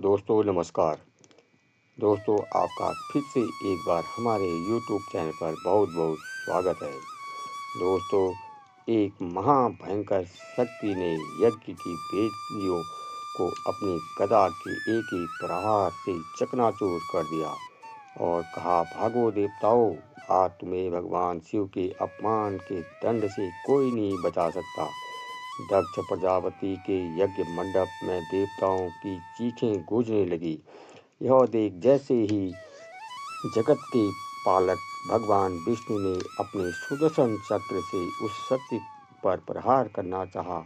दोस्तों नमस्कार। दोस्तों आपका फिर से एक बार हमारे YouTube चैनल पर बहुत-बहुत स्वागत है। दोस्तों एक महाभयंकर शक्ति ने यज्ञ की वेदियों को अपनी गदा के एक-एक प्रहार से चकनाचूर कर दिया और कहा, भागो देवताओं, आज तुम्हें भगवान शिव के अपमान के दंड से कोई नहीं बचा सकता। दक्ष प्रजापति के यज्ञ मंडप में देवताओं की चीखें गूंजने लगी। यह देख जैसे ही जगत के पालक भगवान विष्णु ने अपने सुदर्शन चक्र से उस शक्ति पर प्रहार करना चाहा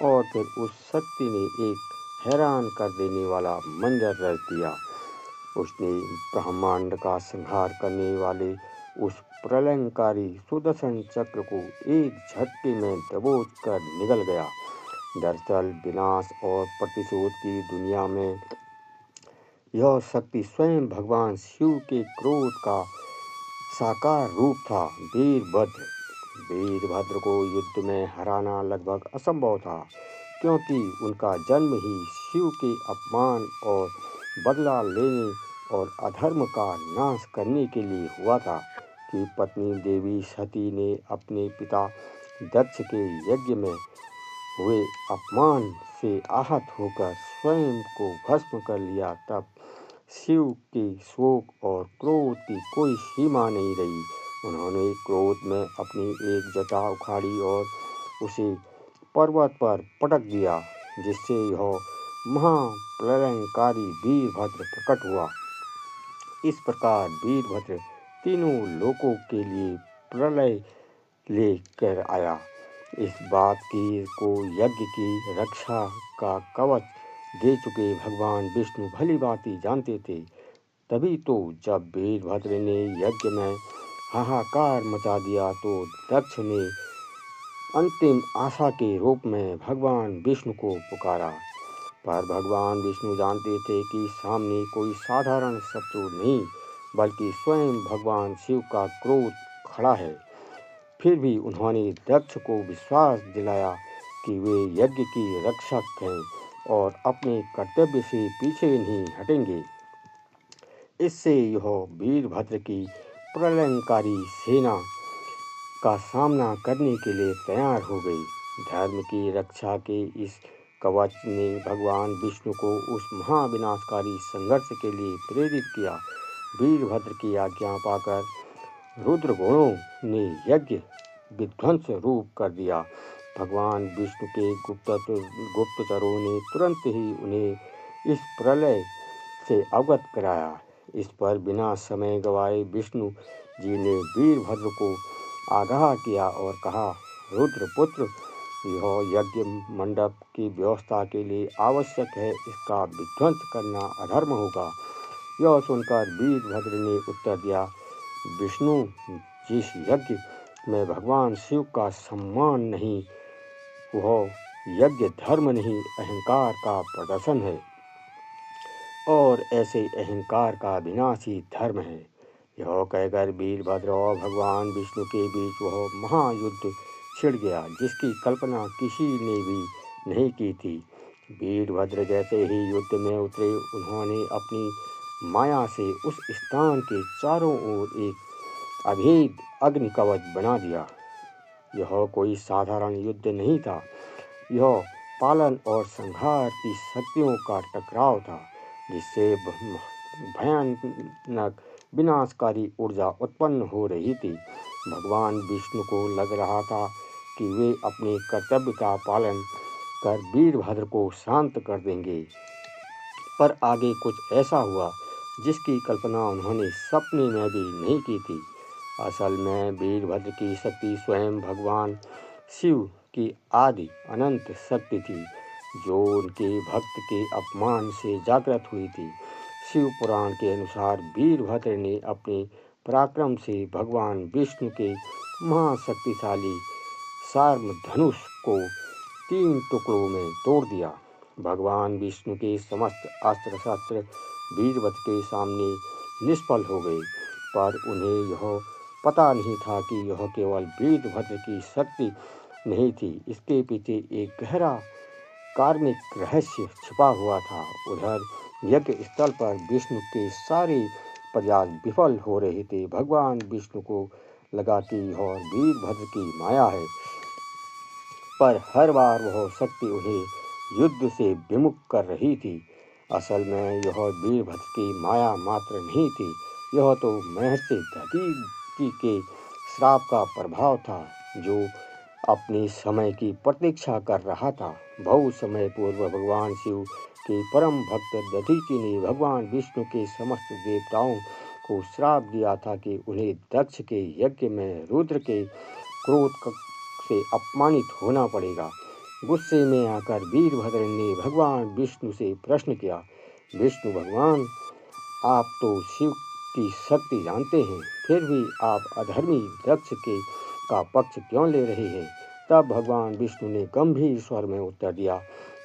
और फिर उस शक्ति ने एक हैरान कर देने वाला मंजर रच दिया। उसने ब्रह्मांड का संहार करने वाले उस प्रलयंकारी सुदर्शन चक्र को एक झटके में दबोच कर निगल गया। दरअसल विनाश और प्रतिशोध की दुनिया में यह शक्ति स्वयं भगवान शिव के क्रोध का साकार रूप था। वीरभद्र को युद्ध में हराना लगभग असंभव था, क्योंकि उनका जन्म ही शिव के अपमान और बदला लेने और अधर्म का नाश करने के लिए हुआ था कि पत्नी देवी सती ने अपने पिता दक्ष के यज्ञ में हुए अपमान से आहत होकर स्वयं को भस्म कर लिया। तब शिव के शोक और क्रोध की कोई सीमा नहीं रही। उन्होंने क्रोध में अपनी एक जटा उखाड़ी और उसे पर्वत पर पटक दिया, जिससे यह महाप्रलयंकारी वीरभद्र प्रकट हुआ। इस प्रकार वीरभद्र तीनों लोकों के लिए प्रलय लेकर आया। इस बात को यज्ञ की रक्षा का कवच दे चुके भगवान विष्णु भली भांति जानते थे। तभी तो जब वीरभद्र ने यज्ञ में हाहाकार मचा दिया तो दक्ष ने अंतिम आशा के रूप में भगवान विष्णु को पुकारा। पर भगवान विष्णु जानते थे कि सामने कोई साधारण शत्रु नहीं, बल्कि स्वयं भगवान शिव का क्रोध खड़ा है। फिर भी उन्होंने दक्ष को विश्वास दिलाया कि वे यज्ञ की रक्षक हैं और अपने कर्तव्य से पीछे नहीं हटेंगे। इससे यह वीरभद्र की प्रलयंकारी सेना का सामना करने के लिए तैयार हो गई। धर्म की रक्षा के इस कवच ने भगवान विष्णु को उस महाविनाशकारी संघर्ष के लिए प्रेरित किया। वीरभद्र की आज्ञा पाकर रुद्रगणों ने यज्ञ विध्वंस रूप कर दिया। भगवान विष्णु के गुप्तचरों ने तुरंत ही उन्हें इस प्रलय से अवगत कराया। इस पर बिना समय गवाए विष्णु जी ने वीरभद्र को आगाह किया और कहा, रुद्रपुत्र, यह यज्ञ मंडप की व्यवस्था के लिए आवश्यक है, इसका विध्वंस करना अधर्म होगा। यह सुनकर वीरभद्र ने उत्तर दिया, विष्णु, जिस यज्ञ में भगवान शिव का सम्मान नहीं, वह यज्ञ धर्म नहीं, अहंकार का प्रदर्शन है और ऐसे अहंकार का विनाश ही धर्म है। यह कहकर वीरभद्र और भगवान विष्णु के बीच वह महायुद्ध छिड़ गया, जिसकी कल्पना किसी ने भी नहीं की थी। वीरभद्र जैसे ही युद्ध में उतरे, उन्होंने अपनी माया से उस स्थान के चारों ओर एक अभेद अग्नि कवच बना दिया। यह कोई साधारण युद्ध नहीं था, यह पालन और संहार की शक्तियों का टकराव था, जिससे भयानक विनाशकारी ऊर्जा उत्पन्न हो रही थी। भगवान विष्णु को लग रहा था कि वे अपने कर्तव्य का पालन कर वीरभद्र को शांत कर देंगे, पर आगे कुछ ऐसा हुआ जिसकी कल्पना उन्होंने सपने में भी नहीं की थी। असल में वीरभद्र की शक्ति स्वयं भगवान शिव की आदि अनंत शक्ति थी, जो उनके भक्त के अपमान से जागृत हुई थी। शिव पुराण के अनुसार वीरभद्र ने अपने पराक्रम से भगवान विष्णु के महाशक्तिशाली शार्म धनुष को 3 टुकड़ों में तोड़ दिया। भगवान विष्णु के समस्त अस्त्र शस्त्र वीरभद्र के सामने निष्फल हो गए, पर उन्हें यह पता नहीं था कि यह केवल वीरभद्र की शक्ति नहीं थी, इसके पीछे एक गहरा कार्मिक रहस्य छिपा हुआ था। उधर यज्ञ स्थल पर विष्णु के सारे प्रयास विफल हो रहे थे। भगवान विष्णु को लगा कि यह वीरभद्र की माया है, पर हर बार वह शक्ति उन्हें युद्ध से विमुख कर रही थी। असल में यह वीरभद्र की माया मात्र नहीं थी, यह तो महर्षि दधीचि के श्राप का प्रभाव था, जो अपने समय की प्रतीक्षा कर रहा था। बहुत समय पूर्व भगवान शिव के परम भक्त दधीचि ने भगवान विष्णु के समस्त देवताओं को श्राप दिया था कि उन्हें दक्ष के यज्ञ में रुद्र के क्रोध से अपमानित होना पड़ेगा। गुस्से में आकर वीरभद्र ने भगवान विष्णु से प्रश्न किया, विष्णु भगवान, आप तो शिव की शक्ति जानते हैं, फिर भी आप अधर्मी दक्ष के का पक्ष क्यों ले रहे हैं? तब भगवान विष्णु ने गंभीर स्वर में उत्तर दिया,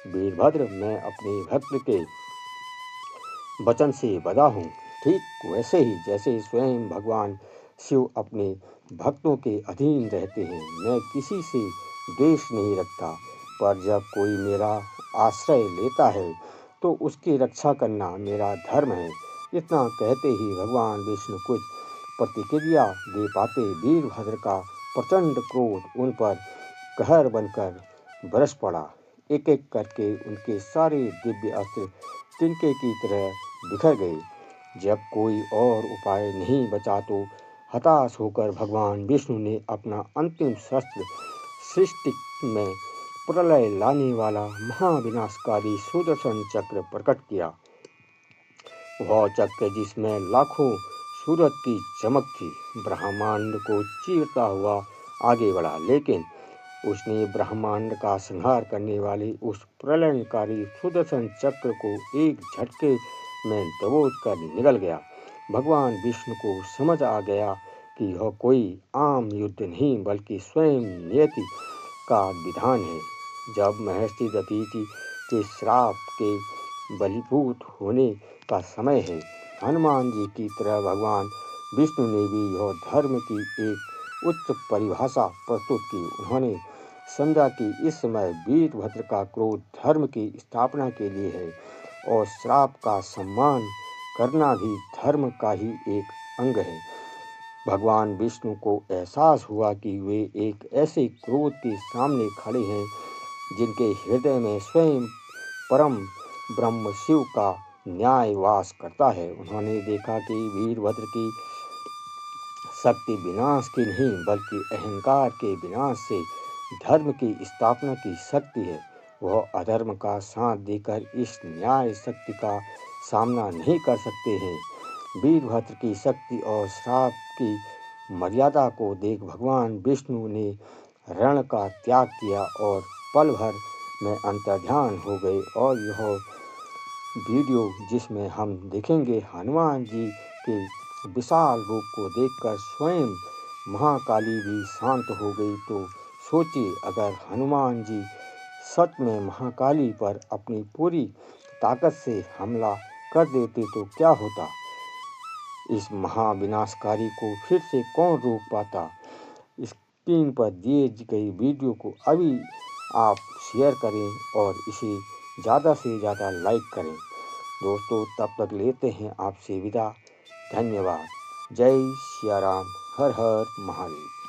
वीरभद्र, मैं अपने भक्त के वचन से बधा हूँ, ठीक वैसे ही जैसे स्वयं भगवान शिव अपने भक्तों के अधीन रहते हैं। मैं किसी से द्वेष नहीं रखता, पर जब कोई मेरा आश्रय लेता है तो उसकी रक्षा करना मेरा धर्म है। इतना कहते ही भगवान विष्णु कुछ प्रतिक्रिया दे पाते वीरभद्र का प्रचंड क्रोध उन पर कहर बनकर बरस पड़ा। एक एक करके उनके सारे दिव्य अस्त्र तिनके की तरह बिखर गए। जब कोई और उपाय नहीं बचा तो हताश होकर भगवान विष्णु ने अपना अंतिम शस्त्र सृष्टि में प्रलय लाने वाला महाविनाशकारी सुदर्शन चक्र प्रकट किया। वह चक्र जिसमें लाखों सूरज की चमक थी, ब्रह्मांड को चीरता हुआ आगे बढ़ा, लेकिन उसने ब्रह्मांड का संहार करने वाले उस प्रलयकारी सुदर्शन चक्र को एक झटके में दबोच कर निकल गया। भगवान विष्णु को समझ आ गया कि यह कोई आम युद्ध नहीं बल्कि स्वयं नियति का विधान है। जब महर्षि दधीचि के श्राप के बलीभूत होने का समय है, हनुमान जी की तरह भगवान विष्णु ने भी यह धर्म की एक उच्च परिभाषा प्रस्तुत की। उन्होंने समझा कि इस समय वीरभद्र का क्रोध धर्म की स्थापना के लिए है और श्राप का सम्मान करना भी धर्म का ही एक अंग है। भगवान विष्णु को एहसास हुआ कि वे एक ऐसे क्रोध के सामने खड़े हैं जिनके हृदय में स्वयं परम ब्रह्म शिव का न्याय वास करता है। उन्होंने देखा कि वीरभद्र की शक्ति विनाश की नहीं बल्कि अहंकार के विनाश से धर्म की स्थापना की शक्ति है। वह अधर्म का साथ देकर इस न्याय शक्ति का सामना नहीं कर सकते हैं। वीरभद्र की शक्ति और श्राप की मर्यादा को देख भगवान विष्णु ने रण का त्याग किया और पल भर में अंतर्ध्यान हो गए। और यह वीडियो जिसमें हम देखेंगे हनुमान जी के विशाल रूप को देखकर स्वयं महाकाली भी शांत हो गई। तो सोचिए, अगर हनुमान जी सच में महाकाली पर अपनी पूरी ताकत से हमला कर देते तो क्या होता? इस महाविनाशकारी को फिर से कौन रोक पाता? स्क्रीन पर दिए गई वीडियो को अभी आप शेयर करें और इसे ज़्यादा से ज़्यादा लाइक करें। दोस्तों, तब तक लेते हैं आपसे विदा। धन्यवाद। जय सिया राम। हर हर महादेव।